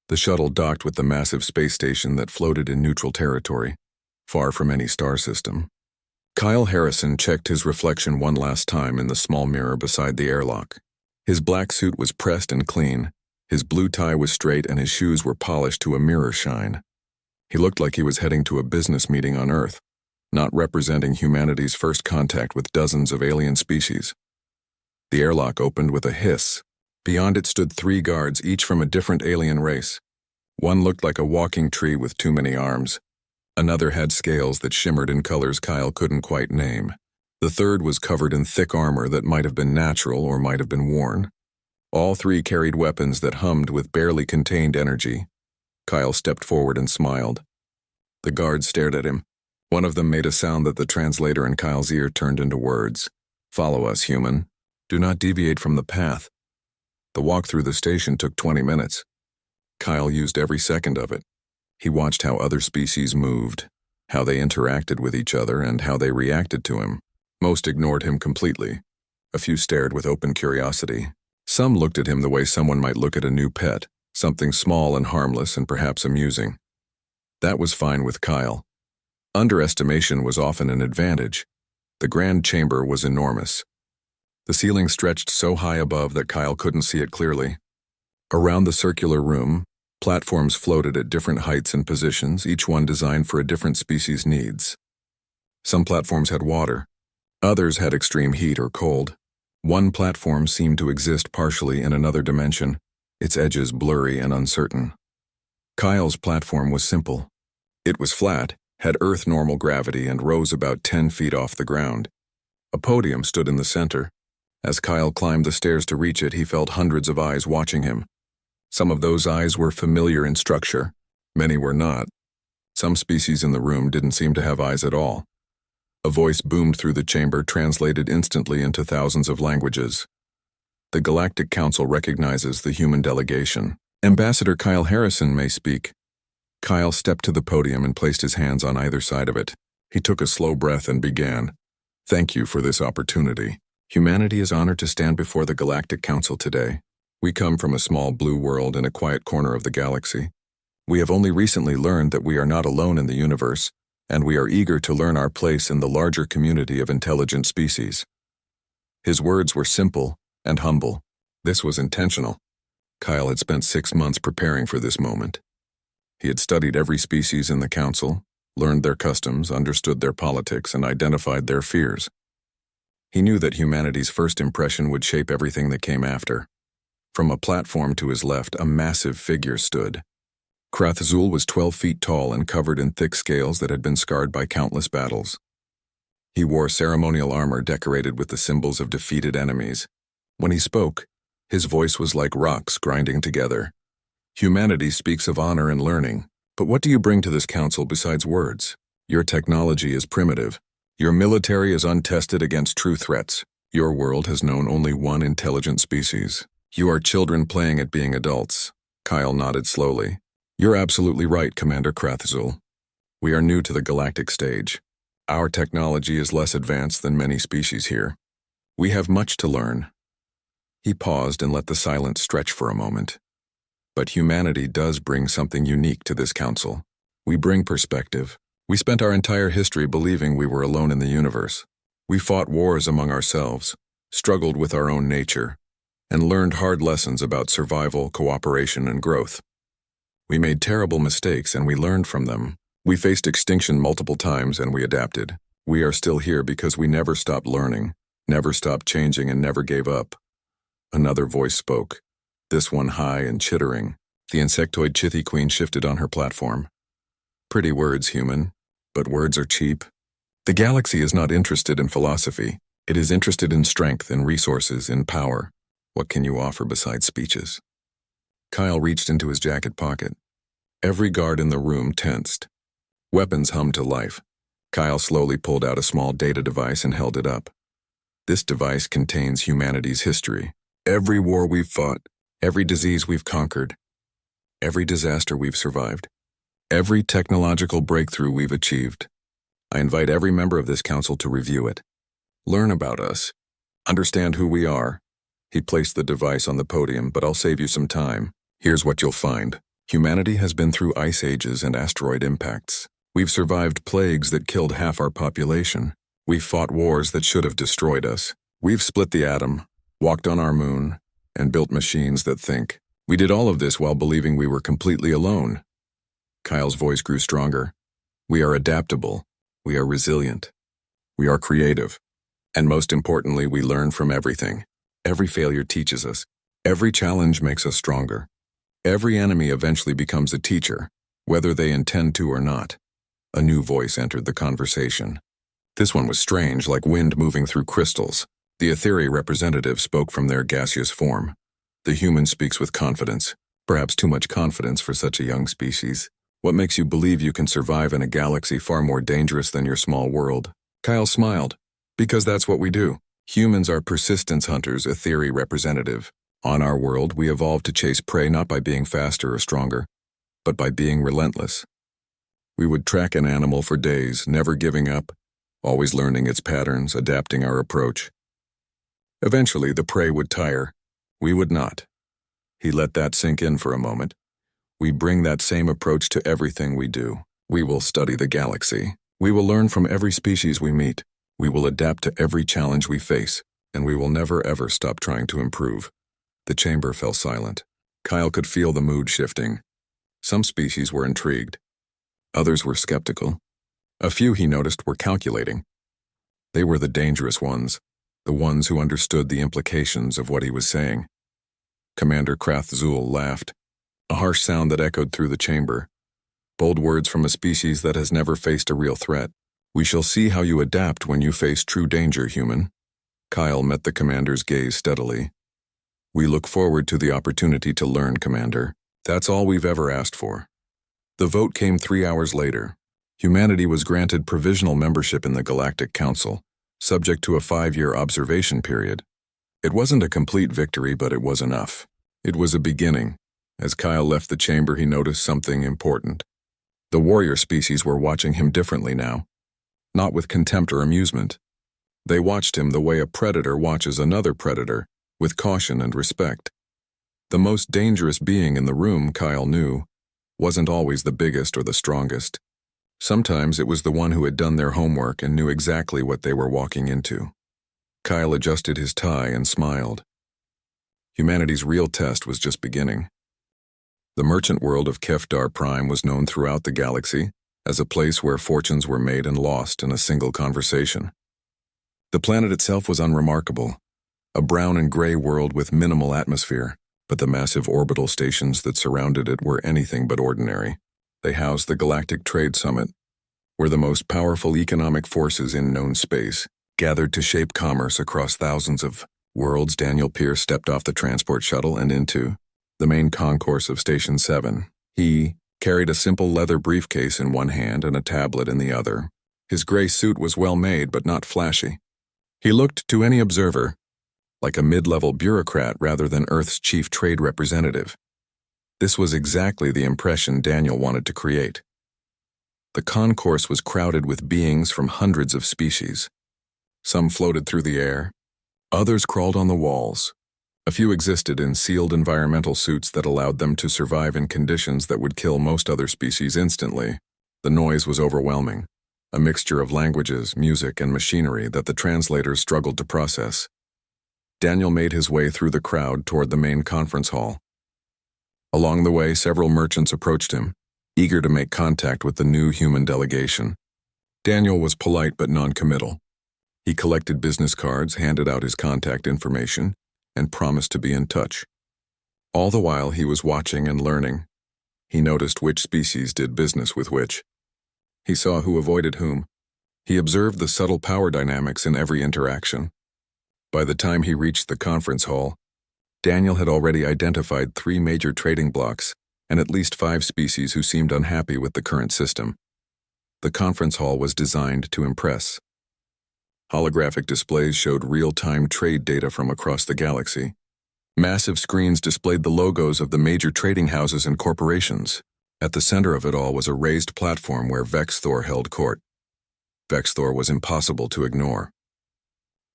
The shuttle docked with the massive space station that floated in neutral territory, far from any star system. Kyle Harrison checked his reflection one last time in the small mirror beside the airlock. His black suit was pressed and clean, his blue tie was straight, and his shoes were polished to a mirror shine. He looked like he was heading to a business meeting on Earth, not representing humanity's first contact with dozens of alien species. The airlock opened with a hiss. Beyond it stood 3 guards, each from a different alien race. One looked like a walking tree with too many arms. Another had scales that shimmered in colors Kyle couldn't quite name. The third was covered in thick armor that might have been natural or might have been worn. All 3 carried weapons that hummed with barely contained energy. Kyle stepped forward and smiled. The guards stared at him. One of them made a sound that the translator in Kyle's ear turned into words. "Follow us, human. Do not deviate from the path." The walk through the station took 20 minutes. Kyle used every second of it. He watched how other species moved, how they interacted with each other, and how they reacted to him. Most ignored him completely. A few stared with open curiosity. Some looked at him the way someone might look at a new pet, something small and harmless and perhaps amusing. That was fine with Kyle. Underestimation was often an advantage. The grand chamber was enormous. The ceiling stretched so high above that Kyle couldn't see it clearly. Around the circular room, platforms floated at different heights and positions, each one designed for a different species' needs. Some platforms had water. Others had extreme heat or cold. One platform seemed to exist partially in another dimension, its edges blurry and uncertain. Kyle's platform was simple. It was flat, had Earth normal gravity, and rose about 10 feet off the ground. A podium stood in the center. As Kyle climbed the stairs to reach it, he felt hundreds of eyes watching him. Some of those eyes were familiar in structure. Many were not. Some species in the room didn't seem to have eyes at all. A voice boomed through the chamber, translated instantly into thousands of languages. The Galactic Council recognizes the human delegation. Ambassador Kyle Harrison may speak. Kyle stepped to the podium and placed his hands on either side of it. He took a slow breath and began. "Thank you for this opportunity. Humanity is honored to stand before the Galactic Council today. We come from a small blue world in a quiet corner of the galaxy. We have only recently learned that we are not alone in the universe, and we are eager to learn our place in the larger community of intelligent species." His words were simple and humble. This was intentional. Kyle had spent 6 months preparing for this moment. He had studied every species in the council, learned their customs, understood their politics, and identified their fears. He knew that humanity's first impression would shape everything that came after. From a platform to his left, a massive figure stood. Krathzul was 12 feet tall and covered in thick scales that had been scarred by countless battles. He wore ceremonial armor decorated with the symbols of defeated enemies. When he spoke, his voice was like rocks grinding together. "Humanity speaks of honor and learning, but what do you bring to this council besides words? Your technology is primitive. Your military is untested against true threats. Your world has known only one intelligent species. You are children playing at being adults." Kyle nodded slowly. "You're absolutely right, Commander Krathzul. We are new to the galactic stage. Our technology is less advanced than many species here. We have much to learn." He paused and let the silence stretch for a moment. "But humanity does bring something unique to this council. We bring perspective. We spent our entire history believing we were alone in the universe. We fought wars among ourselves, struggled with our own nature, and learned hard lessons about survival, cooperation, and growth. We made terrible mistakes and we learned from them. We faced extinction multiple times and we adapted. We are still here because we never stopped learning, never stopped changing, and never gave up." Another voice spoke, this one high and chittering. The insectoid Chithi Queen shifted on her platform. "Pretty words, human, but words are cheap. The galaxy is not interested in philosophy. It is interested in strength, in resources, in power. What can you offer besides speeches?" Kyle reached into his jacket pocket. Every guard in the room tensed. Weapons hummed to life. Kyle slowly pulled out a small data device and held it up. This device contains humanity's history. Every war we've fought, every disease we've conquered, every disaster we've survived, every technological breakthrough we've achieved. I invite every member of this council to review it. Learn about us. Understand who we are. He placed the device on the podium, "But I'll save you some time. Here's what you'll find. Humanity has been through ice ages and asteroid impacts. We've survived plagues that killed half our population. We've fought wars that should have destroyed us. We've split the atom, walked on our moon, and built machines that think. We did all of this while believing we were completely alone. Kyle's voice grew stronger. We are adaptable. We are resilient. We are creative. And most importantly, we learn from everything. Every failure teaches us. Every challenge makes us stronger. Every enemy eventually becomes a teacher, whether they intend to or not. A new voice entered the conversation. This one was strange, like wind moving through crystals. The ethereal representative spoke from their gaseous form. The human speaks with confidence, perhaps too much confidence for such a young species. What makes you believe you can survive in a galaxy far more dangerous than your small world? Kyle smiled. Because that's what we do. Humans are persistence hunters, ethereal representative. On our world, we evolved to chase prey not by being faster or stronger, but by being relentless. We would track an animal for days, never giving up, always learning its patterns, adapting our approach. Eventually, the prey would tire. We would not. He let that sink in for a moment. We bring that same approach to everything we do. We will study the galaxy. We will learn from every species we meet. We will adapt to every challenge we face, and we will never ever stop trying to improve. The chamber fell silent. Kyle could feel the mood shifting. Some species were intrigued. Others were skeptical. A few, he noticed, were calculating. They were the dangerous ones, the ones who understood the implications of what he was saying. Commander Krathzul laughed, a harsh sound that echoed through the chamber. Bold words from a species that has never faced a real threat. We shall see how you adapt when you face true danger, human. Kyle met the commander's gaze steadily. We look forward to the opportunity to learn, Commander. That's all we've ever asked for. The vote came 3 hours later. Humanity was granted provisional membership in the Galactic Council, subject to a 5-year observation period. It wasn't a complete victory, but it was enough. It was a beginning. As Kyle left the chamber, he noticed something important. The warrior species were watching him differently now. Not with contempt or amusement. They watched him the way a predator watches another predator, with caution and respect. The most dangerous being in the room, Kyle knew, wasn't always the biggest or the strongest. Sometimes it was the one who had done their homework and knew exactly what they were walking into. Kyle adjusted his tie and smiled. Humanity's real test was just beginning. The merchant world of Kefdar Prime was known throughout the galaxy as a place where fortunes were made and lost in a single conversation. The planet itself was unremarkable, a brown and gray world with minimal atmosphere, but the massive orbital stations that surrounded it were anything but ordinary. They housed the Galactic Trade Summit, where the most powerful economic forces in known space gathered to shape commerce across thousands of worlds. Daniel Pierce stepped off the transport shuttle and into the main concourse of Station 7. He carried a simple leather briefcase in one hand and a tablet in the other. His gray suit was well made but not flashy. He looked, to any observer, like a mid-level bureaucrat rather than Earth's chief trade representative. This was exactly the impression Daniel wanted to create. The concourse was crowded with beings from hundreds of species. Some floated through the air. Others crawled on the walls. A few existed in sealed environmental suits that allowed them to survive in conditions that would kill most other species instantly. The noise was overwhelming, a mixture of languages, music, and machinery that the translators struggled to process. Daniel made his way through the crowd toward the main conference hall. Along the way, several merchants approached him, eager to make contact with the new human delegation. Daniel was polite but non-committal. He collected business cards, handed out his contact information, and promised to be in touch. All the while he was watching and learning. He noticed which species did business with which. He saw who avoided whom. He observed the subtle power dynamics in every interaction. By the time he reached the conference hall, Daniel had already identified 3 major trading blocks and at least 5 species who seemed unhappy with the current system. The conference hall was designed to impress. Holographic displays showed real-time trade data from across the galaxy. Massive screens displayed the logos of the major trading houses and corporations. At the center of it all was a raised platform where Vexthor held court. Vexthor was impossible to ignore.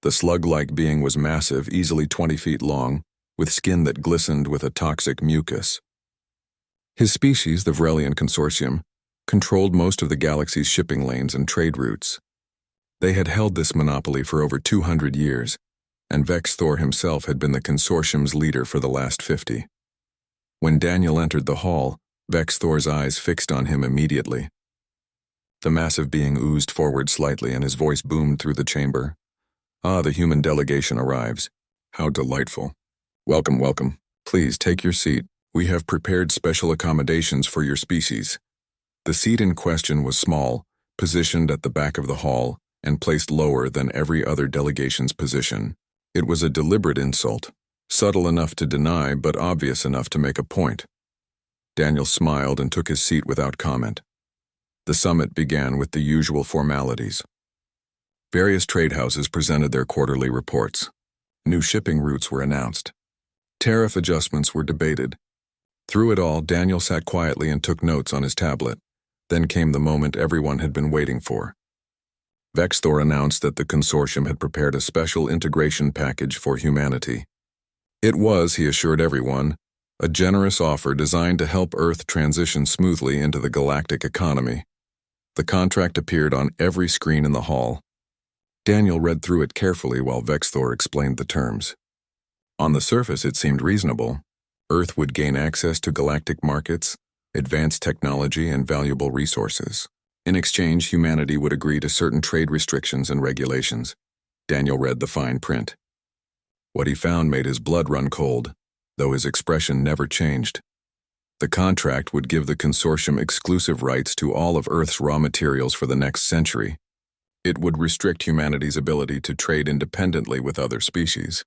The slug-like being was massive, easily 20 feet long, with skin that glistened with a toxic mucus. His species, the Vrelian Consortium, controlled most of the galaxy's shipping lanes and trade routes. They had held this monopoly for over 200 years, and Vex Thor himself had been the consortium's leader for the last 50. When Daniel entered the hall, Vex Thor's eyes fixed on him immediately. The massive being oozed forward slightly and his voice boomed through the chamber. "Ah, the human delegation arrives. How delightful. Welcome, welcome. Please take your seat. We have prepared special accommodations for your species." The seat in question was small, positioned at the back of the hall, and placed lower than every other delegation's position. It was a deliberate insult, subtle enough to deny but obvious enough to make a point. Daniel smiled and took his seat without comment. The summit began with the usual formalities. Various trade houses presented their quarterly reports. New shipping routes were announced. Tariff adjustments were debated. Through it all, Daniel sat quietly and took notes on his tablet. Then came the moment everyone had been waiting for. Vex Thor announced that the consortium had prepared a special integration package for humanity. It was, he assured everyone, a generous offer designed to help Earth transition smoothly into the galactic economy. The contract appeared on every screen in the hall. Daniel read through it carefully while Vex Thor explained the terms. On the surface, it seemed reasonable. Earth would gain access to galactic markets, advanced technology, and valuable resources. In exchange, humanity would agree to certain trade restrictions and regulations. Daniel read the fine print. What he found made his blood run cold, though his expression never changed. The contract would give the consortium exclusive rights to all of Earth's raw materials for the next century. It would restrict humanity's ability to trade independently with other species.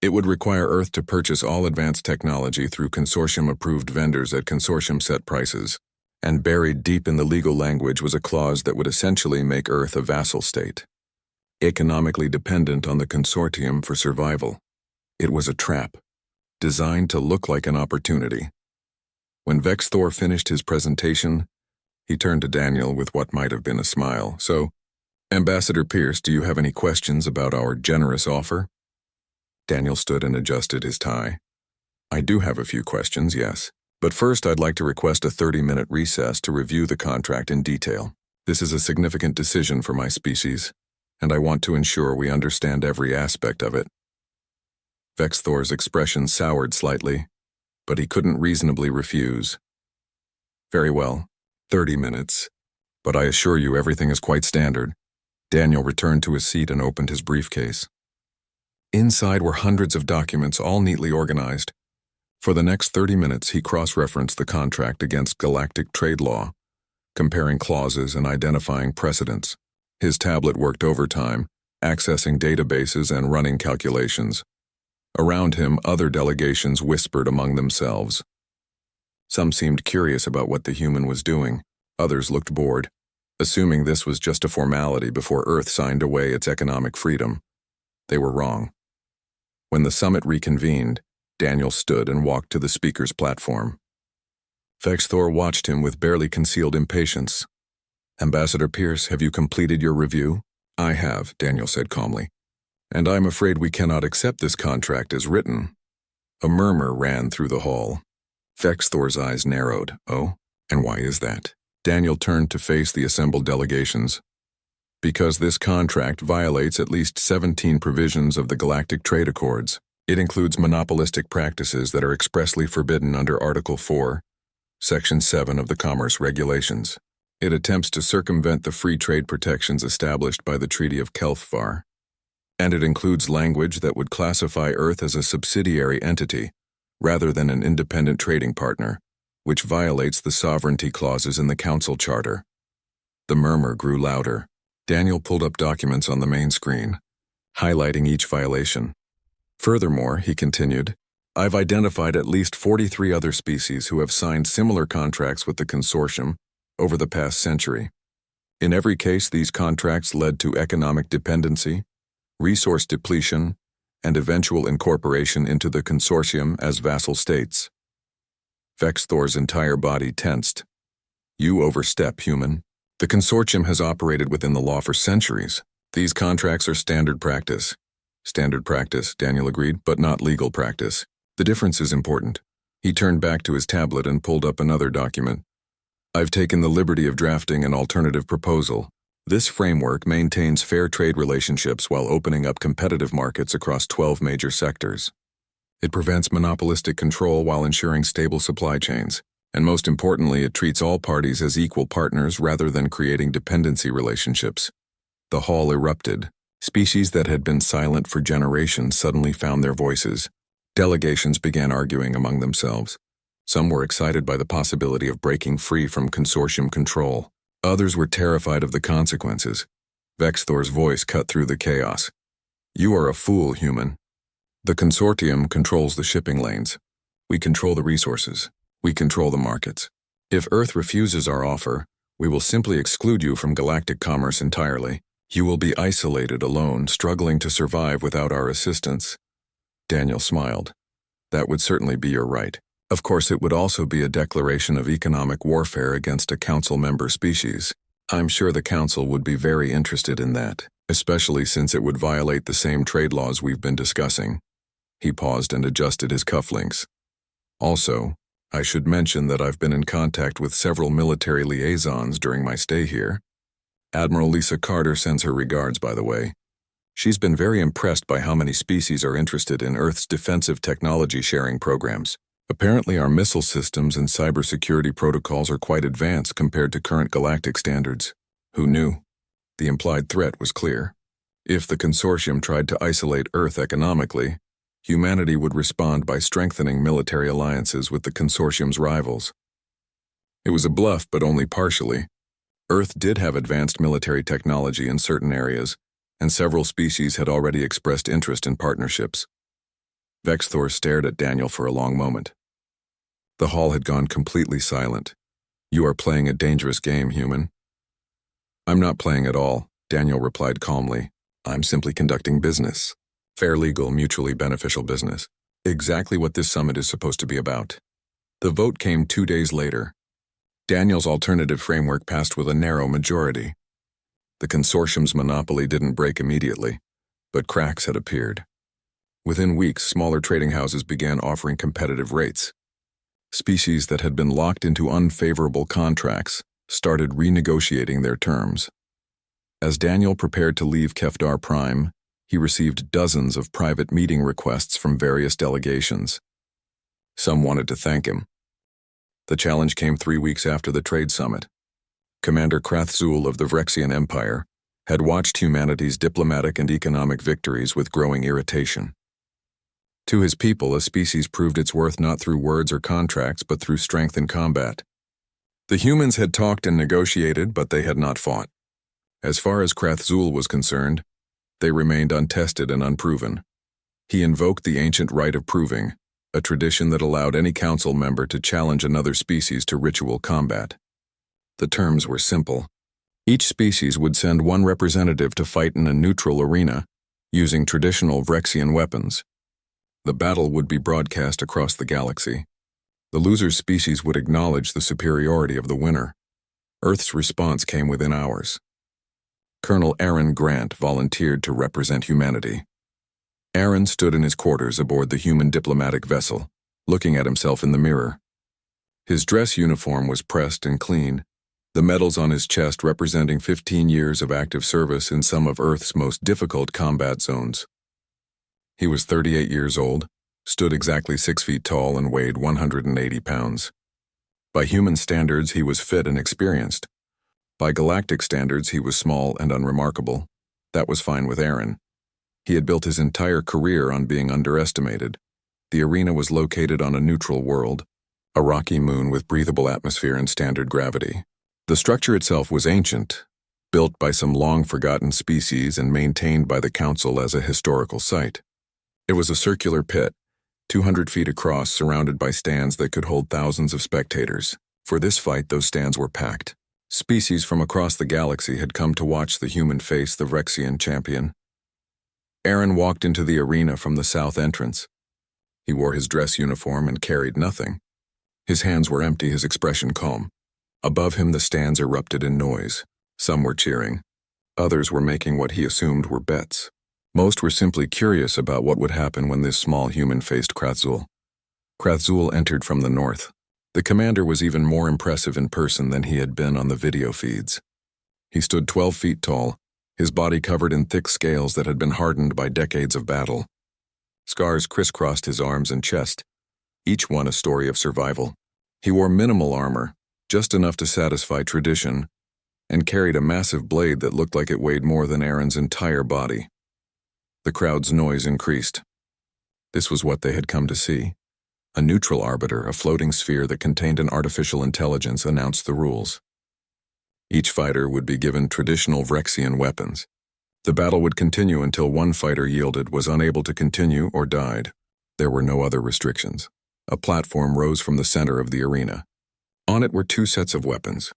It would require Earth to purchase all advanced technology through consortium-approved vendors at consortium-set prices. And buried deep in the legal language was a clause that would essentially make Earth a vassal state, economically dependent on the consortium for survival. It was a trap, designed to look like an opportunity. When Vex Thor finished his presentation, he turned to Daniel with what might have been a smile. "So, Ambassador Pierce, do you have any questions about our generous offer?" Daniel stood and adjusted his tie. "I do have a few questions, yes. But first, I'd like to request a 30-minute recess to review the contract in detail. This is a significant decision for my species, and I want to ensure we understand every aspect of it." Vex Thor's expression soured slightly, but he couldn't reasonably refuse. "Very well, 30 minutes, but I assure you everything is quite standard." Daniel returned to his seat and opened his briefcase. Inside were hundreds of documents, all neatly organized. For the next 30 minutes, he cross-referenced the contract against galactic trade law, comparing clauses and identifying precedents. His tablet worked overtime, accessing databases and running calculations. Around him, other delegations whispered among themselves. Some seemed curious about what the human was doing. Others looked bored, assuming this was just a formality before Earth signed away its economic freedom. They were wrong. When the summit reconvened, Daniel stood and walked to the speaker's platform. Vex Thor watched him with barely concealed impatience. "Ambassador Pierce, have you completed your review?" "I have," Daniel said calmly. "And I'm afraid we cannot accept this contract as written." A murmur ran through the hall. Vex Thor's eyes narrowed. "Oh, and why is that?" Daniel turned to face the assembled delegations. "Because this contract violates at least 17 provisions of the Galactic Trade Accords. It includes monopolistic practices that are expressly forbidden under Article 4, Section 7 of the Commerce Regulations. It attempts to circumvent the free trade protections established by the Treaty of Kelthvar. And it includes language that would classify Earth as a subsidiary entity, rather than an independent trading partner, which violates the sovereignty clauses in the Council Charter." The murmur grew louder. Daniel pulled up documents on the main screen, highlighting each violation. "Furthermore," he continued, "I've identified at least 43 other species who have signed similar contracts with the consortium over the past century. In every case, these contracts led to economic dependency, resource depletion, and eventual incorporation into the consortium as vassal states." Vex Thor's entire body tensed. "You overstep, human. The consortium has operated within the law for centuries. These contracts are standard practice." "Standard practice," Daniel agreed, "but not legal practice. The difference is important. He turned back to his tablet and pulled up another document. I've taken the liberty of drafting an alternative proposal. This framework maintains fair trade relationships while opening up competitive markets across 12 major sectors. It prevents monopolistic control while ensuring stable supply chains. And most importantly, it treats all parties as equal partners rather than creating dependency relationships. The hall erupted. Species that had been silent for generations suddenly found their voices. Delegations began arguing among themselves. Some were excited by the possibility of breaking free from consortium control. Others were terrified of the consequences. Vexthor's voice cut through the chaos. You are a fool, human. The consortium controls the shipping lanes. We control the resources. We control the markets. If Earth refuses our offer, we will simply exclude you from galactic commerce entirely. You will be isolated, alone, struggling to survive without our assistance. Daniel smiled. That would certainly be your right. Of course, it would also be a declaration of economic warfare against a council member species. I'm sure the council would be very interested in that, especially since it would violate the same trade laws we've been discussing. He paused and adjusted his cufflinks. Also, I should mention that I've been in contact with several military liaisons during my stay here. Admiral Lisa Carter sends her regards, by the way. She's been very impressed by how many species are interested in Earth's defensive technology sharing programs. Apparently, our missile systems and cybersecurity protocols are quite advanced compared to current galactic standards. Who knew? The implied threat was clear. If the consortium tried to isolate Earth economically, humanity would respond by strengthening military alliances with the consortium's rivals. It was a bluff, but only partially. Earth did have advanced military technology in certain areas, and several species had already expressed interest in partnerships. Vexthor stared at Daniel for a long moment. The hall had gone completely silent. You are playing a dangerous game, human. I'm not playing at all, Daniel replied calmly. I'm simply conducting business. Fair, legal, mutually beneficial business. Exactly what this summit is supposed to be about. The vote came 2 days later. Daniel's alternative framework passed with a narrow majority. The consortium's monopoly didn't break immediately, but cracks had appeared. Within weeks, smaller trading houses began offering competitive rates. Species that had been locked into unfavorable contracts started renegotiating their terms. As Daniel prepared to leave Kefdar Prime, he received dozens of private meeting requests from various delegations. Some wanted to thank him. The challenge came 3 weeks after the trade summit. Commander Krathzul of the Vrexian Empire had watched humanity's diplomatic and economic victories with growing irritation. To his people, a species proved its worth not through words or contracts, but through strength in combat. The humans had talked and negotiated, but they had not fought. As far as Krathzul was concerned, they remained untested and unproven. He invoked the ancient right of proving, a tradition that allowed any council member to challenge another species to ritual combat. The terms were simple. Each species would send one representative to fight in a neutral arena, using traditional Vrexian weapons. The battle would be broadcast across the galaxy. The loser's species would acknowledge the superiority of the winner. Earth's response came within hours. Colonel Aaron Grant volunteered to represent humanity. Aaron stood in his quarters aboard the human diplomatic vessel, looking at himself in the mirror. His dress uniform was pressed and clean, the medals on his chest representing 15 years of active service in some of Earth's most difficult combat zones. He was 38 years old, stood exactly 6 feet tall, and weighed 180 pounds. By human standards, he was fit and experienced. By galactic standards, he was small and unremarkable. That was fine with Aaron. He had built his entire career on being underestimated. The arena was located on a neutral world, a rocky moon with breathable atmosphere and standard gravity. The structure itself was ancient, built by some long-forgotten species and maintained by the Council as a historical site. It was a circular pit, 200 feet across, surrounded by stands that could hold thousands of spectators. For this fight, those stands were packed. Species from across the galaxy had come to watch the human face the Vrexian champion. Aaron walked into the arena from the south entrance. He wore his dress uniform and carried nothing. His hands were empty, his expression calm. Above him, the stands erupted in noise. Some were cheering. Others were making what he assumed were bets. Most were simply curious about what would happen when this small human faced Krathzul. Krathzul entered from the north. The commander was even more impressive in person than he had been on the video feeds. He stood 12 feet tall, his body covered in thick scales that had been hardened by decades of battle. Scars crisscrossed his arms and chest, each one a story of survival. He wore minimal armor, just enough to satisfy tradition, and carried a massive blade that looked like it weighed more than Aaron's entire body. The crowd's noise increased. This was what they had come to see. A neutral arbiter, a floating sphere that contained an artificial intelligence, announced the rules. Each fighter would be given traditional Vrexian weapons. The battle would continue until one fighter yielded, was unable to continue, or died. There were no other restrictions. A platform rose from the center of the arena. On it were two sets of weapons.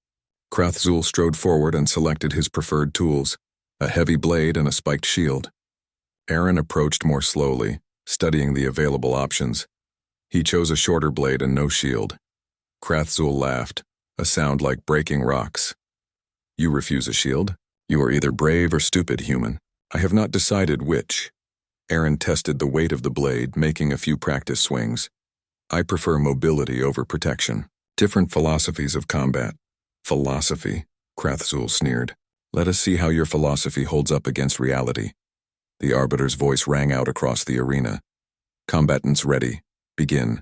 Krathzul strode forward and selected his preferred tools, a heavy blade and a spiked shield. Aaron approached more slowly, studying the available options. He chose a shorter blade and no shield. Krathzul laughed, a sound like breaking rocks. You refuse a shield? You are either brave or stupid, human. I have not decided which. Aaron tested the weight of the blade, making a few practice swings. I prefer mobility over protection. Different philosophies of combat. Philosophy, Krathzul sneered. Let us see how your philosophy holds up against reality. The arbiter's voice rang out across the arena. Combatants ready. Begin.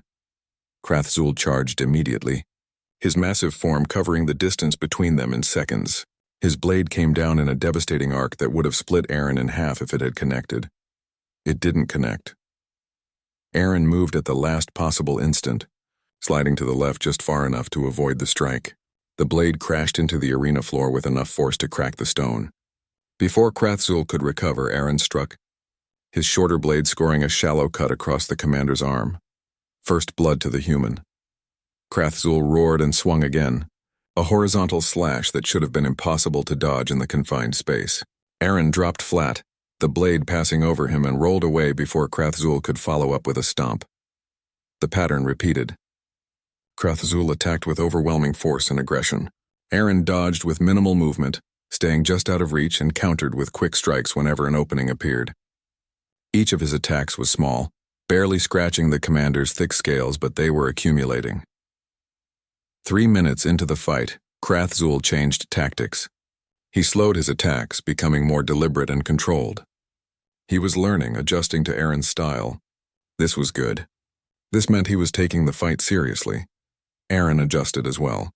Krathzul charged immediately, his massive form covering the distance between them in seconds. His blade came down in a devastating arc that would have split Aaron in half if it had connected. It didn't connect. Aaron moved at the last possible instant, sliding to the left just far enough to avoid the strike. The blade crashed into the arena floor with enough force to crack the stone. Before Krathzul could recover, Aaron struck, his shorter blade scoring a shallow cut across the commander's arm. First blood to the human. Krathzul roared and swung again, a horizontal slash that should have been impossible to dodge in the confined space. Aaron dropped flat, the blade passing over him, and rolled away before Krathzul could follow up with a stomp. The pattern repeated. Krathzul attacked with overwhelming force and aggression. Aaron dodged with minimal movement, staying just out of reach, and countered with quick strikes whenever an opening appeared. Each of his attacks was small, barely scratching the commander's thick scales, but they were accumulating. 3 minutes into the fight, Krathzul changed tactics. He slowed his attacks, becoming more deliberate and controlled. He was learning, adjusting to Aaron's style. This was good. This meant he was taking the fight seriously. Aaron adjusted as well.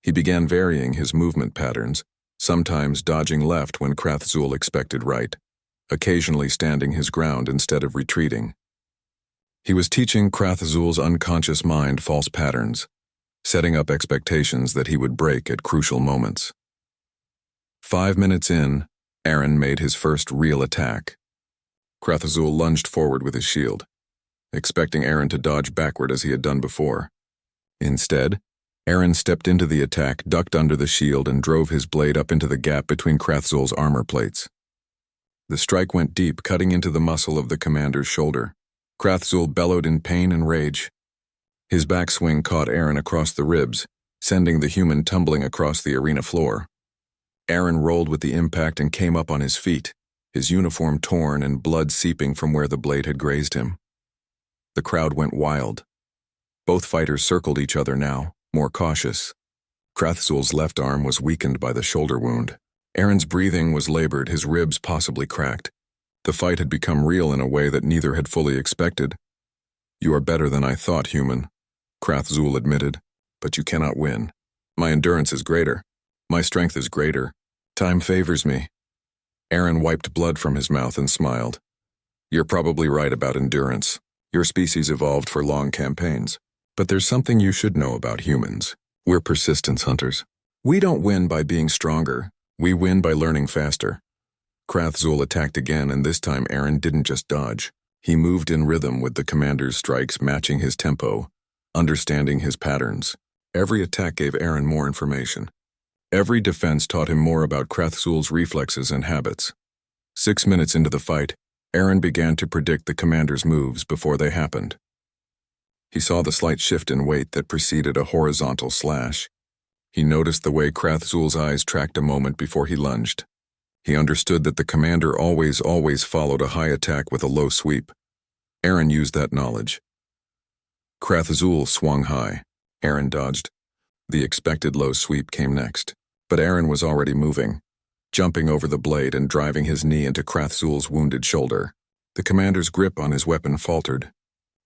He began varying his movement patterns, sometimes dodging left when Krathzul expected right, occasionally standing his ground instead of retreating. He was teaching Krathzul's unconscious mind false patterns, setting up expectations that he would break at crucial moments. 5 minutes in, Aaron made his first real attack. Krathzul lunged forward with his shield, expecting Aaron to dodge backward as he had done before. Instead, Aaron stepped into the attack, ducked under the shield, and drove his blade up into the gap between Krathzul's armor plates. The strike went deep, cutting into the muscle of the commander's shoulder. Krathzul bellowed in pain and rage. His backswing caught Aaron across the ribs, sending the human tumbling across the arena floor. Aaron rolled with the impact and came up on his feet, his uniform torn and blood seeping from where the blade had grazed him. The crowd went wild. Both fighters circled each other now, more cautious. Krathzul's left arm was weakened by the shoulder wound. Aaron's breathing was labored, his ribs possibly cracked. The fight had become real in a way that neither had fully expected. You are better than I thought, human, Krathzul admitted, but you cannot win. My endurance is greater. My strength is greater. Time favors me. Aaron wiped blood from his mouth and smiled. You're probably right about endurance. Your species evolved for long campaigns. But there's something you should know about humans. We're persistence hunters. We don't win by being stronger. We win by learning faster. Krathzul attacked again, and this time Aaron didn't just dodge. He moved in rhythm with the commander's strikes, matching his tempo, understanding his patterns. Every attack gave Aaron more information. Every defense taught him more about Krathzul's reflexes and habits. 6 minutes into the fight, Aaron began to predict the commander's moves before they happened. He saw the slight shift in weight that preceded a horizontal slash. He noticed the way Krathzul's eyes tracked a moment before he lunged. He understood that the commander always followed a high attack with a low sweep. Aaron used that knowledge. Krathazul swung high. Aaron dodged. The expected low sweep came next, but Aaron was already moving, jumping over the blade and driving his knee into Krathazul's wounded shoulder. The commander's grip on his weapon faltered.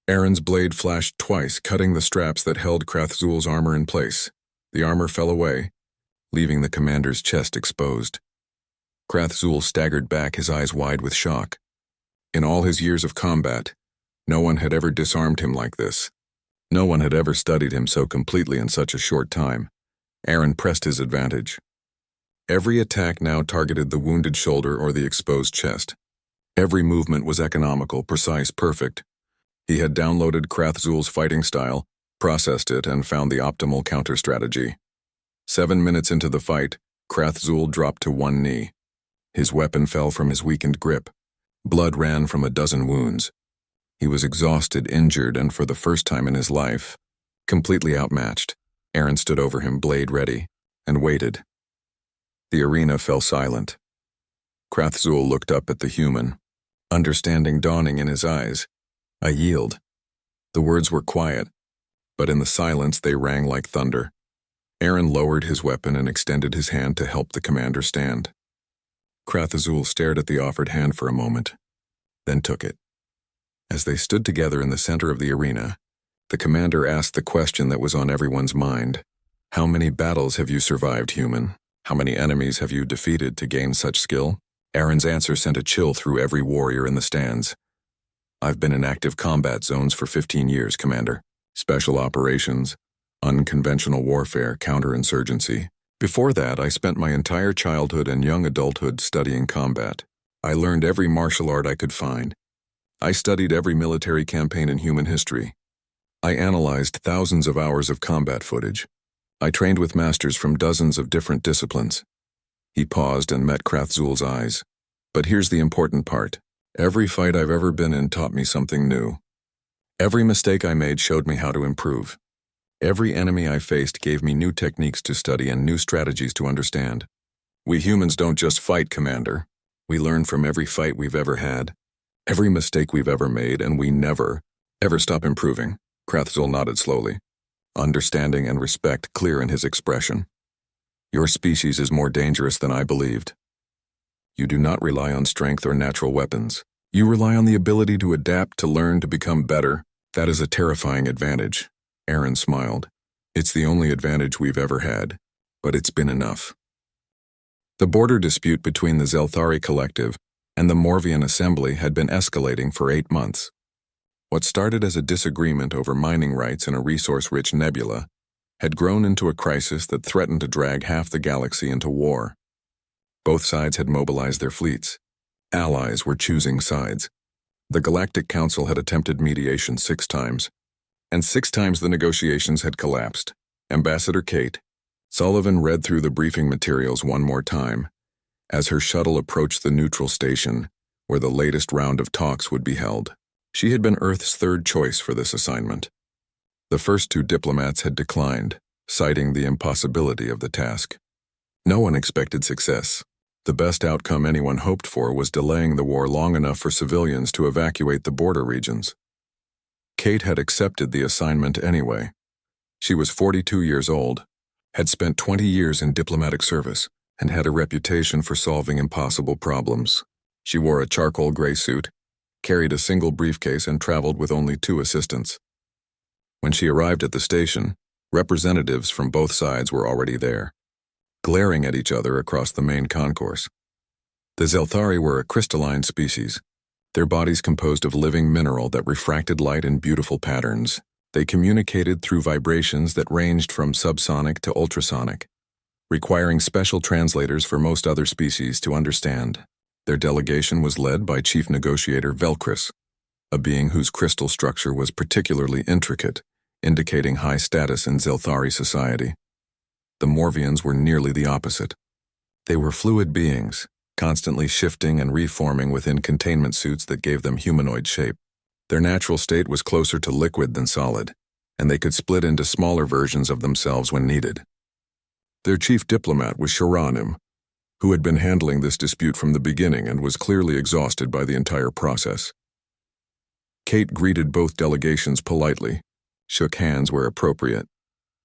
Aaron's blade flashed twice, cutting the straps that held Krathazul's armor in place. The armor fell away, leaving the commander's chest exposed. Krathazul staggered back, his eyes wide with shock. In all his years of combat, no one had ever disarmed him like this. No one had ever studied him so completely in such a short time. Aaron pressed his advantage. Every attack now targeted the wounded shoulder or the exposed chest. Every movement was economical, precise, perfect. He had downloaded Krathazul's fighting style, processed it, and found the optimal counter-strategy. 7 minutes into the fight, Krathazul dropped to one knee. His weapon fell from his weakened grip. Blood ran from a dozen wounds. He was exhausted, injured, and for the first time in his life, completely outmatched. Aaron stood over him, blade ready, and waited. The arena fell silent. Krathazul looked up at the human, understanding dawning in his eyes. I yield. The words were quiet, but in the silence they rang like thunder. Aaron lowered his weapon and extended his hand to help the commander stand. Krathazul stared at the offered hand for a moment, then took it. As they stood together in the center of the arena, the commander asked the question that was on everyone's mind. How many battles have you survived, human? How many enemies have you defeated to gain such skill? Aaron's answer sent a chill through every warrior in the stands. I've been in active combat zones for 15 years, Commander. Special operations, unconventional warfare, counterinsurgency. Before that, I spent my entire childhood and young adulthood studying combat. I learned every martial art I could find. I studied every military campaign in human history. I analyzed thousands of hours of combat footage. I trained with masters from dozens of different disciplines. He paused and met Krathazul's eyes. But here's the important part. Every fight I've ever been in taught me something new. Every mistake I made showed me how to improve. Every enemy I faced gave me new techniques to study and new strategies to understand. We humans don't just fight, Commander. We learn from every fight we've ever had, every mistake we've ever made, and we never, ever stop improving. Krathazul nodded slowly, understanding and respect clear in his expression. Your species is more dangerous than I believed. You do not rely on strength or natural weapons. You rely on the ability to adapt, to learn, to become better. That is a terrifying advantage. Aaron smiled. It's the only advantage we've ever had, but it's been enough. The border dispute between the Zelthari Collective and the Morvian Assembly had been escalating for 8 months. What started as a disagreement over mining rights in a resource-rich nebula had grown into a crisis that threatened to drag half the galaxy into war. Both sides had mobilized their fleets. Allies were choosing sides. The Galactic Council had attempted mediation 6 times, and 6 times the negotiations had collapsed. Ambassador Kate Sullivan read through the briefing materials one more time as her shuttle approached the neutral station where the latest round of talks would be held. She had been Earth's 3rd choice for this assignment. The first 2 diplomats had declined, citing the impossibility of the task. No one expected success. The best outcome anyone hoped for was delaying the war long enough for civilians to evacuate the border regions. Kate had accepted the assignment anyway. She was 42 years old, had spent 20 years in diplomatic service, and had a reputation for solving impossible problems. She wore a charcoal gray suit, carried a single briefcase, and traveled with only 2 assistants. When she arrived at the station, representatives from both sides were already there, glaring at each other across the main concourse. The Zelthari were a crystalline species, their bodies composed of living mineral that refracted light in beautiful patterns. They communicated through vibrations that ranged from subsonic to ultrasonic, requiring special translators for most other species to understand. Their delegation was led by Chief Negotiator Velcris, a being whose crystal structure was particularly intricate, indicating high status in Zelthari society. The Morvians were nearly the opposite. They were fluid beings, constantly shifting and reforming within containment suits that gave them humanoid shape. Their natural state was closer to liquid than solid, and they could split into smaller versions of themselves when needed. Their chief diplomat was Sharanim, who had been handling this dispute from the beginning and was clearly exhausted by the entire process. Kate greeted both delegations politely, shook hands where appropriate,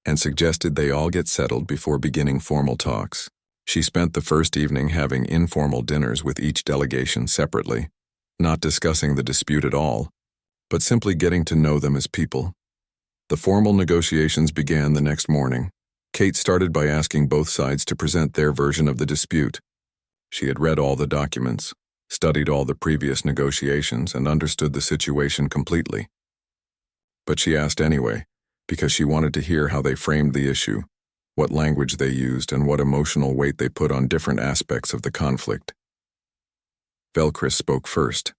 and suggested they all get settled before beginning formal talks. She spent the first evening having informal dinners with each delegation separately, not discussing the dispute at all, but simply getting to know them as people. The formal negotiations began the next morning. Kate started by asking both sides to present their version of the dispute. She had read all the documents, studied all the previous negotiations, and understood the situation completely. But she asked anyway, because she wanted to hear how they framed the issue, what language they used, and what emotional weight they put on different aspects of the conflict. Velcris spoke first.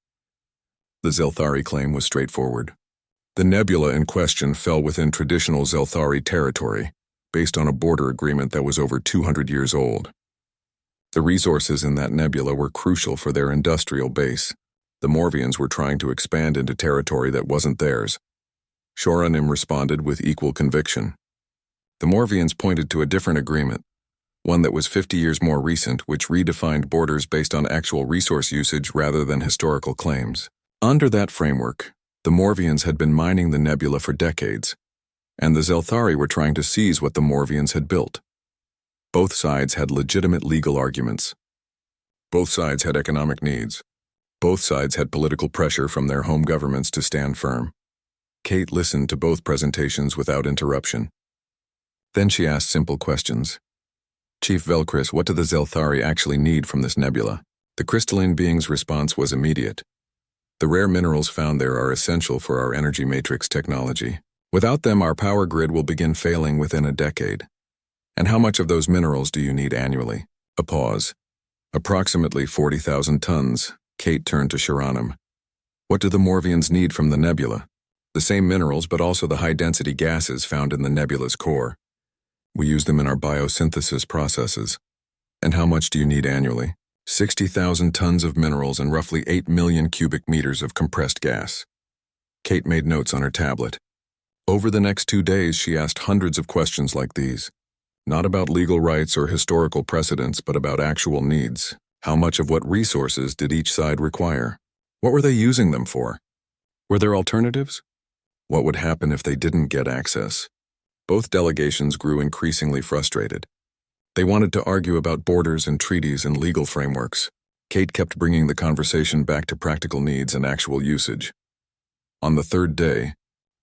The Zelthari claim was straightforward. The nebula in question fell within traditional Zelthari territory, based on a border agreement that was over 200 years old. The resources in that nebula were crucial for their industrial base. The Morvians were trying to expand into territory that wasn't theirs. Shoranim responded with equal conviction. The Morvians pointed to a different agreement, one that was 50 years more recent, which redefined borders based on actual resource usage rather than historical claims. Under that framework, the Morvians had been mining the nebula for decades, and the Zelthari were trying to seize what the Morvians had built. Both sides had legitimate legal arguments. Both sides had economic needs. Both sides had political pressure from their home governments to stand firm. Kate listened to both presentations without interruption. Then she asked simple questions. Chief Velcris, what do the Zelthari actually need from this nebula? The crystalline being's response was immediate. The rare minerals found there are essential for our energy matrix technology. Without them, our power grid will begin failing within a decade. And how much of those minerals do you need annually? A pause. Approximately 40,000 tons. Kate turned to Shoranim. What do the Morvians need from the nebula? The same minerals, but also the high-density gases found in the nebula's core. We use them in our biosynthesis processes. And how much do you need annually? 60,000 tons of minerals and roughly 8 million cubic meters of compressed gas. Kate made notes on her tablet. Over the next 2 days, she asked hundreds of questions like these. Not about legal rights or historical precedents, but about actual needs. How much of what resources did each side require? What were they using them for? Were there alternatives? What would happen if they didn't get access? Both delegations grew increasingly frustrated. They wanted to argue about borders and treaties and legal frameworks. Kate kept bringing the conversation back to practical needs and actual usage. On the third day,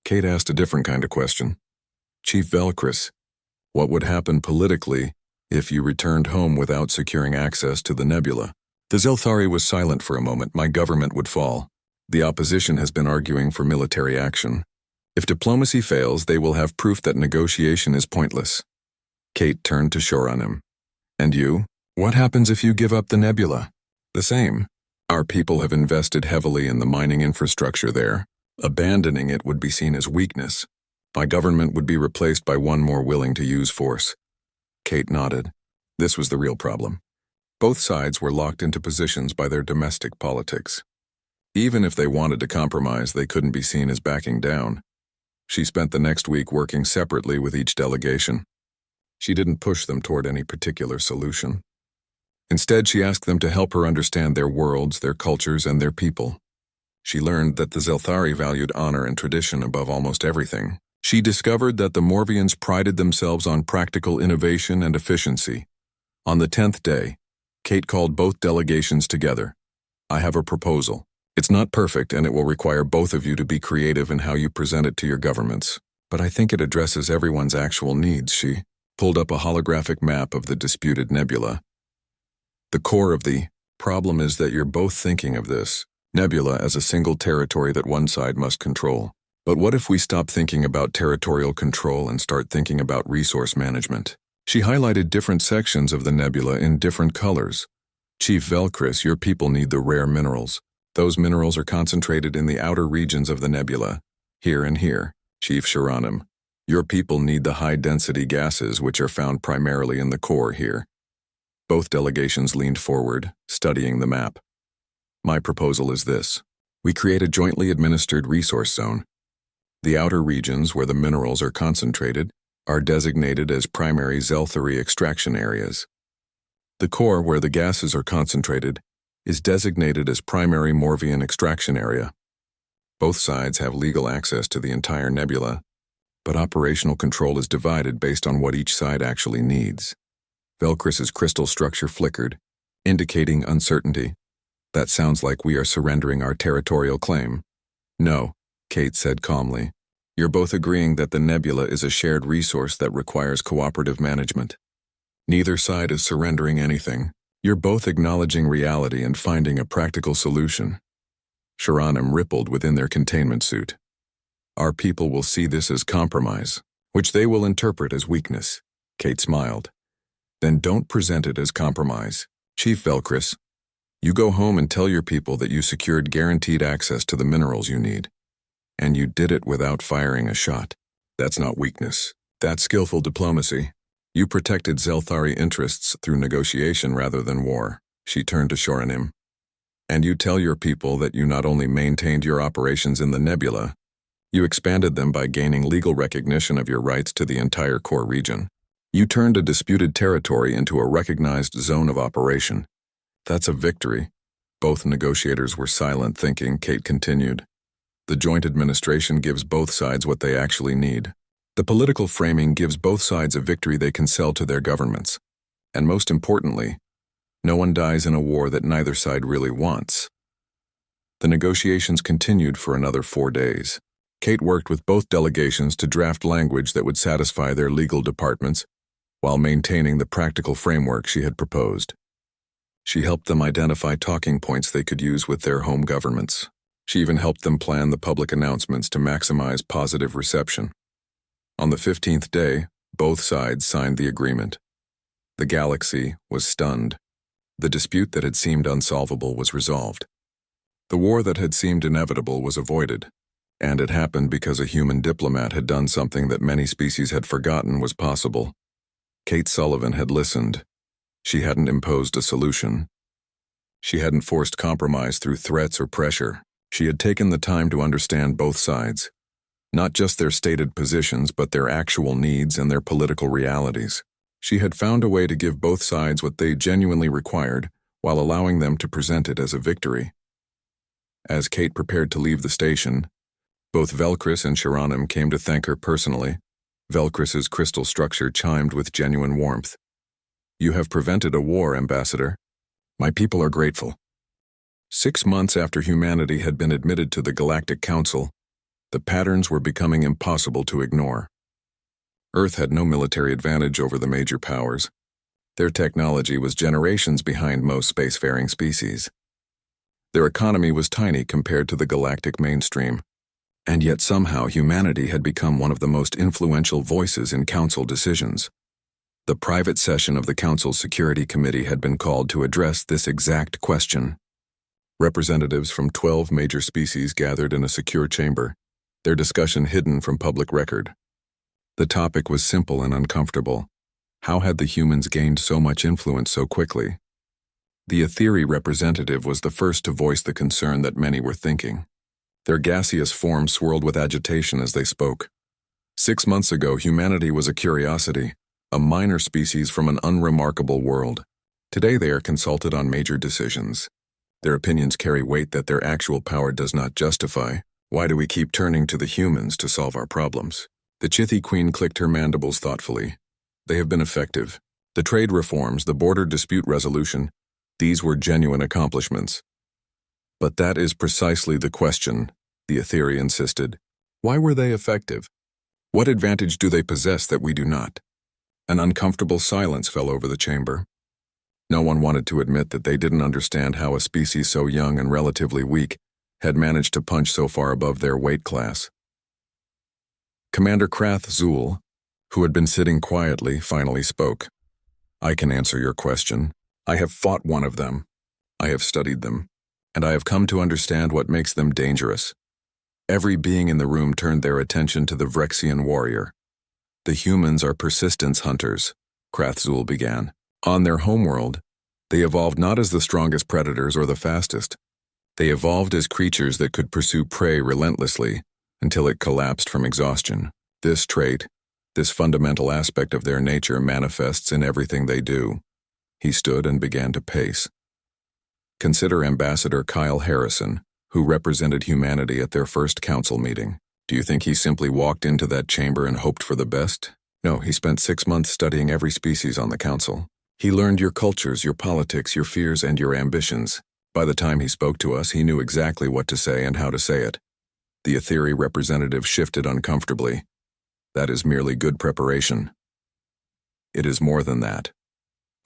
Kate asked a different kind of question. Chief Velcris, what would happen politically if you returned home without securing access to the nebula? The Zelthari was silent for a moment. My government would fall. The opposition has been arguing for military action. If diplomacy fails, they will have proof that negotiation is pointless. Kate turned to Shoranim. And you? What happens if you give up the nebula? The same. Our people have invested heavily in the mining infrastructure there. Abandoning it would be seen as weakness. My government would be replaced by one more willing to use force. Kate nodded. This was the real problem. Both sides were locked into positions by their domestic politics. Even if they wanted to compromise, they couldn't be seen as backing down. She spent the next week working separately with each delegation. She didn't push them toward any particular solution. Instead, she asked them to help her understand their worlds, their cultures, and their people. She learned that the Zelthari valued honor and tradition above almost everything. She discovered that the Morvians prided themselves on practical innovation and efficiency. On the 10th day, Kate called both delegations together. I have a proposal. It's not perfect, and it will require both of you to be creative in how you present it to your governments. But I think it addresses everyone's actual needs. She pulled up a holographic map of the disputed nebula. The core of the problem is that you're both thinking of this nebula as a single territory that one side must control. But what if we stop thinking about territorial control and start thinking about resource management? She highlighted different sections of the nebula in different colors. Chief Velcris, your people need the rare minerals. Those minerals are concentrated in the outer regions of the nebula, here and here. Chief Shoranim, your people need the high-density gases which are found primarily in the core here. Both delegations leaned forward, studying the map. My proposal is this. We create a jointly administered resource zone. The outer regions where the minerals are concentrated are designated as primary Zelthari extraction areas. The core where the gases are concentrated is designated as primary Morvian extraction area. Both sides have legal access to the entire nebula, but operational control is divided based on what each side actually needs. Velcris's crystal structure flickered, indicating uncertainty. That sounds like we are surrendering our territorial claim. No, Kate said calmly. You're both agreeing that the nebula is a shared resource that requires cooperative management. Neither side is surrendering anything. You're both acknowledging reality and finding a practical solution. Shiranim rippled within their containment suit. Our people will see this as compromise, which they will interpret as weakness. Kate smiled. Then don't present it as compromise. Chief Velcris, you go home and tell your people that you secured guaranteed access to the minerals you need. And you did it without firing a shot. That's not weakness. That's skillful diplomacy. You protected Zelthari interests through negotiation rather than war. She turned to Shiranim. And you tell your people that you not only maintained your operations in the nebula, you expanded them by gaining legal recognition of your rights to the entire core region. You turned a disputed territory into a recognized zone of operation. That's a victory. Both negotiators were silent, thinking. Kate continued. The joint administration gives both sides what they actually need. The political framing gives both sides a victory they can sell to their governments. And most importantly, no one dies in a war that neither side really wants. The negotiations continued for another 4 days. Kate worked with both delegations to draft language that would satisfy their legal departments, while maintaining the practical framework she had proposed. She helped them identify talking points they could use with their home governments. She even helped them plan the public announcements to maximize positive reception. On the 15th day, both sides signed the agreement. The galaxy was stunned. The dispute that had seemed unsolvable was resolved. The war that had seemed inevitable was avoided, and it happened because a human diplomat had done something that many species had forgotten was possible. Kate Sullivan had listened. She hadn't imposed a solution. She hadn't forced compromise through threats or pressure. She had taken the time to understand both sides, not just their stated positions, but their actual needs and their political realities. She had found a way to give both sides what they genuinely required, while allowing them to present it as a victory. As Kate prepared to leave the station, both Velcris and Shiranim came to thank her personally. Velcris's crystal structure chimed with genuine warmth. You have prevented a war, Ambassador. My people are grateful. 6 months after humanity had been admitted to the Galactic Council, the patterns were becoming impossible to ignore. Earth had no military advantage over the major powers. Their technology was generations behind most spacefaring species. Their economy was tiny compared to the galactic mainstream, and yet somehow humanity had become one of the most influential voices in Council decisions. The private session of the Council's Security Committee had been called to address this exact question. Representatives from 12 major species gathered in a secure chamber, their discussion hidden from public record. The topic was simple and uncomfortable. How had the humans gained so much influence so quickly? The Etheri representative was the first to voice the concern that many were thinking. Their gaseous forms swirled with agitation as they spoke. 6 months ago, humanity was a curiosity, a minor species from an unremarkable world. Today they are consulted on major decisions. Their opinions carry weight that their actual power does not justify. Why do we keep turning to the humans to solve our problems? The Chithi Queen clicked her mandibles thoughtfully. They have been effective. The trade reforms, the border dispute resolution, these were genuine accomplishments. But that is precisely the question, the Etheri insisted. Why were they effective? What advantage do they possess that we do not? An uncomfortable silence fell over the chamber. No one wanted to admit that they didn't understand how a species so young and relatively weak had managed to punch so far above their weight class. Commander Krath Zul, who had been sitting quietly, finally spoke. I can answer your question. I have fought one of them. I have studied them, and I have come to understand what makes them dangerous. Every being in the room turned their attention to the Vrexian warrior. The humans are persistence hunters, Krath Zul began. On their homeworld, they evolved not as the strongest predators or the fastest. They evolved as creatures that could pursue prey relentlessly until it collapsed from exhaustion. This trait, this fundamental aspect of their nature, manifests in everything they do. He stood and began to pace. Consider Ambassador Kyle Harrison, who represented humanity at their first council meeting. Do you think he simply walked into that chamber and hoped for the best? No, he spent 6 months studying every species on the council. He learned your cultures, your politics, your fears, and your ambitions. By the time he spoke to us, he knew exactly what to say and how to say it. The Aetheri representative shifted uncomfortably. That is merely good preparation. It is more than that.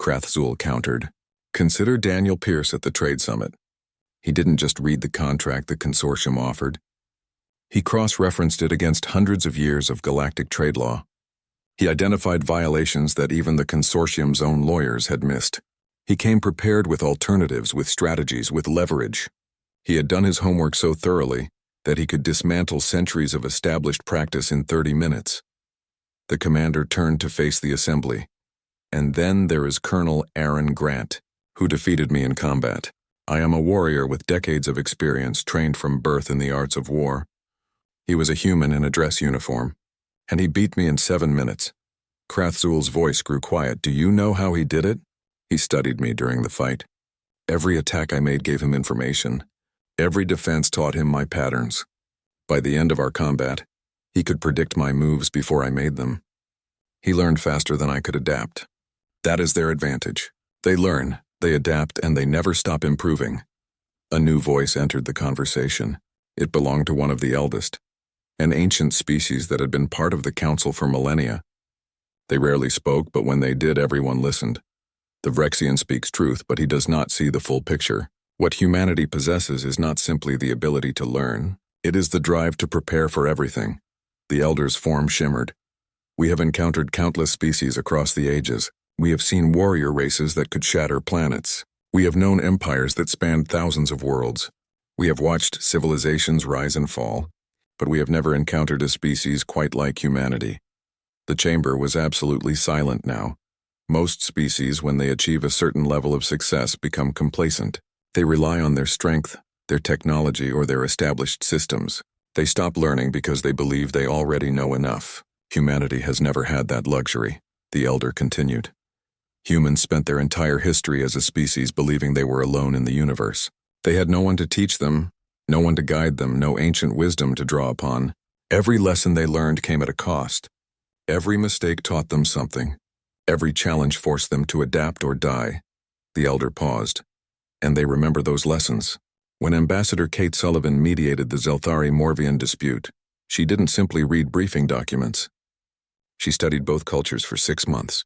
Krathzul countered. Consider Daniel Pierce at the Trade Summit. He didn't just read the contract the consortium offered. He cross-referenced it against hundreds of years of galactic trade law. He identified violations that even the consortium's own lawyers had missed. He came prepared with alternatives, with strategies, with leverage. He had done his homework so thoroughly that he could dismantle centuries of established practice in 30 minutes. The commander turned to face the assembly. And then there is Colonel Aaron Grant, who defeated me in combat. I am a warrior with decades of experience, trained from birth in the arts of war. He was a human in a dress uniform, and he beat me in 7 minutes. Krathzul's voice grew quiet. Do you know how he did it? He studied me during the fight. Every attack I made gave him information. Every defense taught him my patterns. By the end of our combat, he could predict my moves before I made them. He learned faster than I could adapt. That is their advantage. They learn, they adapt, and they never stop improving. A new voice entered the conversation. It belonged to one of the eldest, an ancient species that had been part of the council for millennia. They rarely spoke, but when they did, everyone listened. The Vrexian speaks truth, but he does not see the full picture. What humanity possesses is not simply the ability to learn. It is the drive to prepare for everything. The elder's form shimmered. We have encountered countless species across the ages. We have seen warrior races that could shatter planets. We have known empires that spanned thousands of worlds. We have watched civilizations rise and fall, but we have never encountered a species quite like humanity. The chamber was absolutely silent now. Most species, when they achieve a certain level of success, become complacent. They rely on their strength, their technology, or their established systems. They stop learning because they believe they already know enough. Humanity has never had that luxury, the elder continued. Humans spent their entire history as a species believing they were alone in the universe. They had no one to teach them, no one to guide them, no ancient wisdom to draw upon. Every lesson they learned came at a cost. Every mistake taught them something. Every challenge forced them to adapt or die. The elder paused. And they remember those lessons. When Ambassador Kate Sullivan mediated the Zelthari-Morvian dispute, she didn't simply read briefing documents. She studied both cultures for 6 months.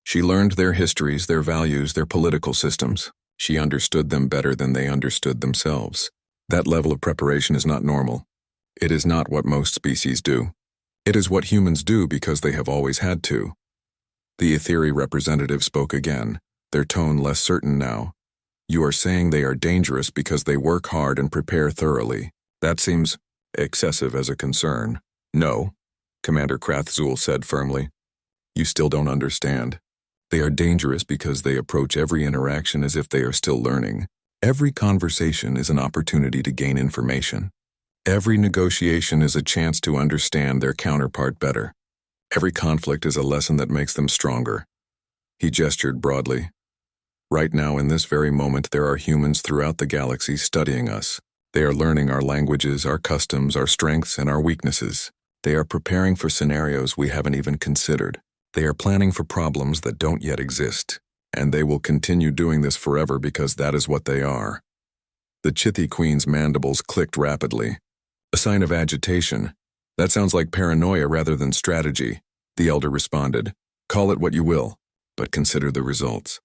She learned their histories, their values, their political systems. She understood them better than they understood themselves. That level of preparation is not normal. It is not what most species do. It is what humans do because they have always had to. The Aetheri representative spoke again, their tone less certain now. You are saying they are dangerous because they work hard and prepare thoroughly. That seems excessive as a concern. No, Commander Krathzul said firmly. You still don't understand. They are dangerous because they approach every interaction as if they are still learning. Every conversation is an opportunity to gain information. Every negotiation is a chance to understand their counterpart better. Every conflict is a lesson that makes them stronger. He gestured broadly. Right now, in this very moment, there are humans throughout the galaxy studying us. They are learning our languages, our customs, our strengths, and our weaknesses. They are preparing for scenarios we haven't even considered. They are planning for problems that don't yet exist. And they will continue doing this forever because that is what they are. The Chithi Queen's mandibles clicked rapidly. A sign of agitation. That sounds like paranoia rather than strategy, the elder responded. Call it what you will, but consider the results.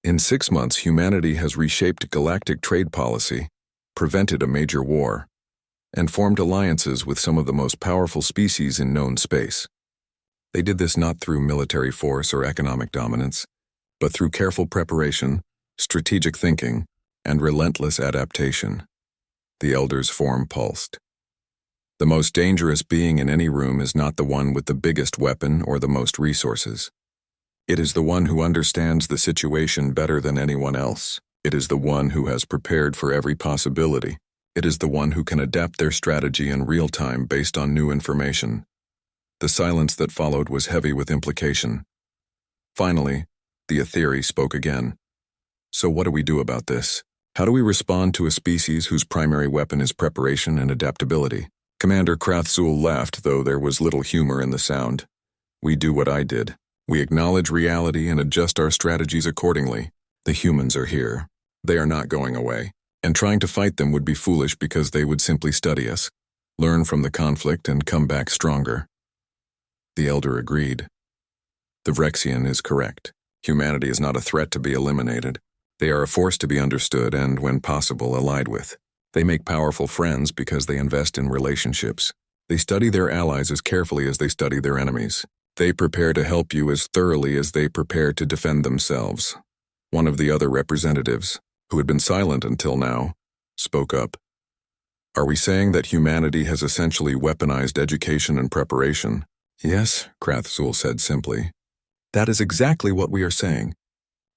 In 6 months, humanity has reshaped galactic trade policy, prevented a major war, and formed alliances with some of the most powerful species in known space. They did this not through military force or economic dominance, but through careful preparation, strategic thinking, and relentless adaptation. The elder's form pulsed. The most dangerous being in any room is not the one with the biggest weapon or the most resources. It is the one who understands the situation better than anyone else. It is the one who has prepared for every possibility. It is the one who can adapt their strategy in real time based on new information. The silence that followed was heavy with implication. Finally, the Aetheri spoke again. So what do we do about this? How do we respond to a species whose primary weapon is preparation and adaptability? Commander Krathzul laughed, though there was little humor in the sound. We do what I did. We acknowledge reality and adjust our strategies accordingly. The humans are here. They are not going away. And trying to fight them would be foolish because they would simply study us, learn from the conflict, and come back stronger. The Elder agreed. The Vrexian is correct. Humanity is not a threat to be eliminated. They are a force to be understood and, when possible, allied with. They make powerful friends because they invest in relationships. They study their allies as carefully as they study their enemies. They prepare to help you as thoroughly as they prepare to defend themselves. One of the other representatives, who had been silent until now, spoke up. Are we saying that humanity has essentially weaponized education and preparation? Yes, Krathzul said simply. That is exactly what we are saying.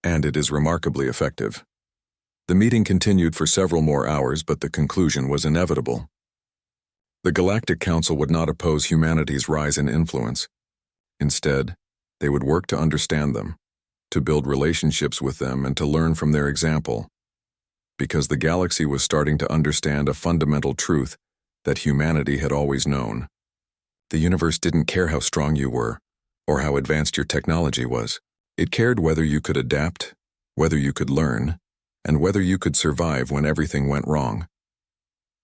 And it is remarkably effective. The meeting continued for several more hours, but the conclusion was inevitable. The Galactic Council would not oppose humanity's rise in influence. Instead, they would work to understand them, to build relationships with them, and to learn from their example. Because the galaxy was starting to understand a fundamental truth that humanity had always known. The universe didn't care how strong you were, or how advanced your technology was. It cared whether you could adapt, whether you could learn, and whether you could survive when everything went wrong.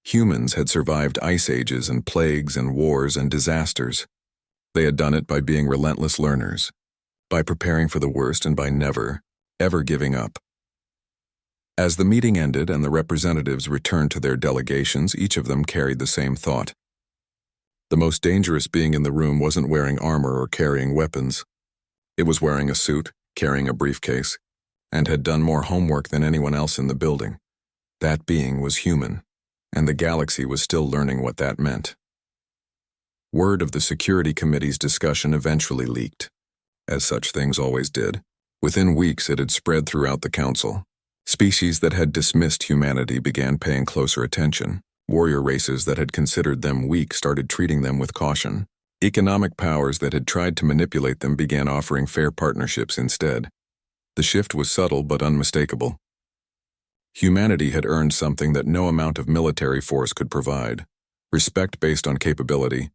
Humans had survived ice ages and plagues and wars and disasters. They had done it by being relentless learners, by preparing for the worst, and by never, ever giving up. As the meeting ended and the representatives returned to their delegations, each of them carried the same thought. The most dangerous being in the room wasn't wearing armor or carrying weapons. It was wearing a suit, carrying a briefcase, and had done more homework than anyone else in the building. That being was human, and the galaxy was still learning what that meant. Word of the Security Committee's discussion eventually leaked, as such things always did. Within weeks, it had spread throughout the council. Species that had dismissed humanity began paying closer attention. Warrior races that had considered them weak started treating them with caution. Economic powers that had tried to manipulate them began offering fair partnerships instead. The shift was subtle but unmistakable. Humanity had earned something that no amount of military force could provide: respect based on capability,